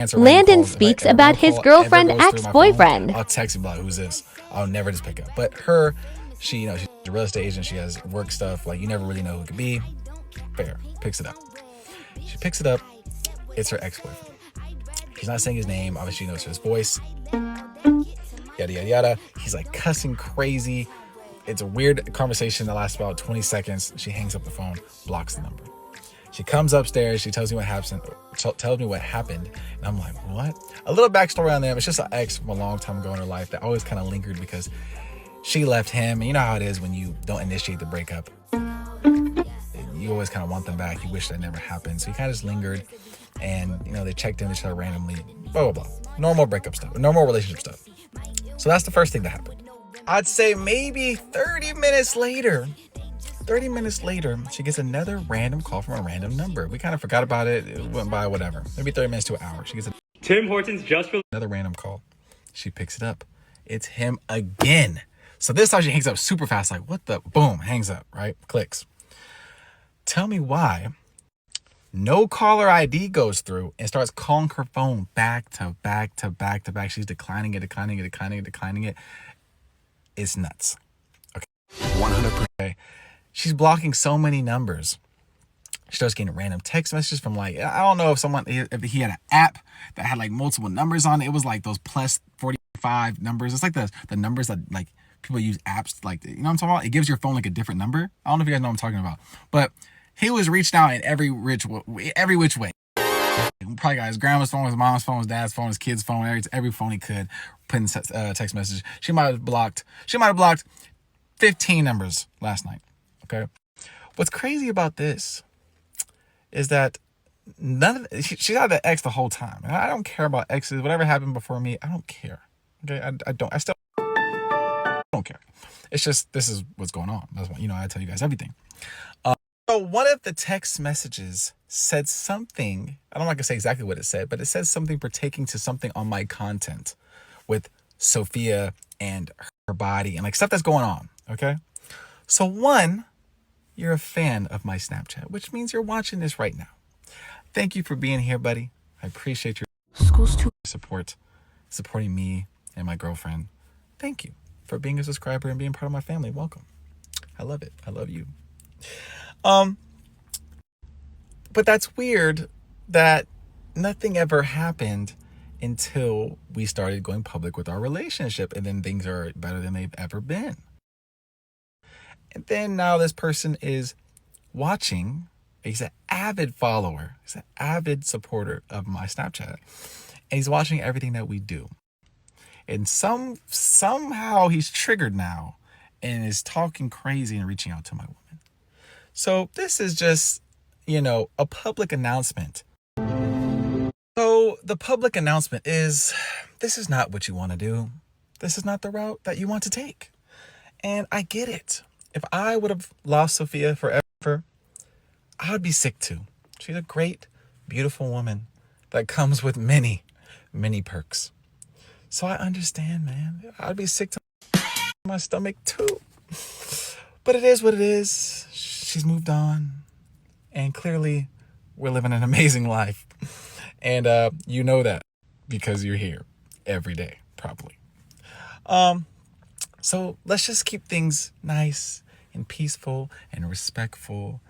answer random Landon calls. speaks If a about random his call girlfriend ever goes through my phone, ex-boyfriend. I'll text you, like, who's this? I'll never just pick up. But her, she's a real estate agent. She has work stuff. Like, you never really know who it could be. Fair. Picks it up. She picks it up. It's her ex-boyfriend. She's not saying his name. Obviously, she knows his voice. Yada, yada, yada. He's like cussing crazy. It's a weird conversation that lasts about 20 seconds. She hangs up the phone, blocks the number. She comes upstairs. She tells me what happened. And I'm like, what? A little backstory on them. It's just an ex from a long time ago in her life that always kind of lingered because she left him. And you know how it is when you don't initiate the breakup. You always kind of want them back. You wish that never happened. So he kind of just lingered. And, they checked in with each other randomly. Blah, blah, blah. Normal breakup stuff. Normal relationship stuff. So that's the first thing that happened. I'd say maybe 30 minutes later, she gets another random call from a random number. We kind of forgot about it. It went by whatever. Maybe 30 minutes to an hour. She gets Tim Hortons just for another random call. She picks it up. It's him again. So this time she hangs up super fast. Like, what the? Boom, hangs up, right? Clicks. Tell me why no caller ID goes through and starts calling her phone back to back to back to back. She's declining it. It's nuts. Okay. 100%. She's blocking so many numbers. She starts getting random text messages from, like, I don't know if he had an app that had like multiple numbers on it. It was like those plus 45 numbers. It's like the numbers that like people use apps, like, you know what I'm talking about? It gives your phone like a different number. I don't know if you guys know what I'm talking about, but he was reaching out in every which way. He probably got his grandma's phone, his mom's phone, his dad's phone, his kid's phone, every phone he could, putting text messages. She might have blocked 15 numbers last night. Okay. What's crazy about this is that she's had the ex the whole time. And I don't care about exes. Whatever happened before me, I don't care. Okay. I still don't care. It's just, this is what's going on. That's why, I tell you guys everything. So one of the text messages said something, I don't like to say exactly what it said, but it says something pertaining to something on my content with Sophia and her body and like stuff that's going on. Okay. So one, you're a fan of my Snapchat, which means you're watching this right now. Thank you for being here, buddy. I appreciate your supporting me and my girlfriend. Thank you for being a subscriber and being part of my family. Welcome. I love it. I love you. But that's weird that nothing ever happened until we started going public with our relationship, and then things are better than they've ever been. And then now this person is watching. He's an avid follower. He's an avid supporter of my Snapchat. And he's watching everything that we do. And somehow he's triggered now and is talking crazy and reaching out to my woman. So this is just, a public announcement. So the public announcement is, this is not what you want to do. This is not the route that you want to take. And I get it. If I would have lost Sophia forever, I would be sick too. She's a great, beautiful woman that comes with many, many perks. So I understand, man. I'd be sick to my stomach too. But it is what it is. She's moved on. And clearly, we're living an amazing life. And you know that because you're here every day, probably. So let's just keep things nice and peaceful and respectful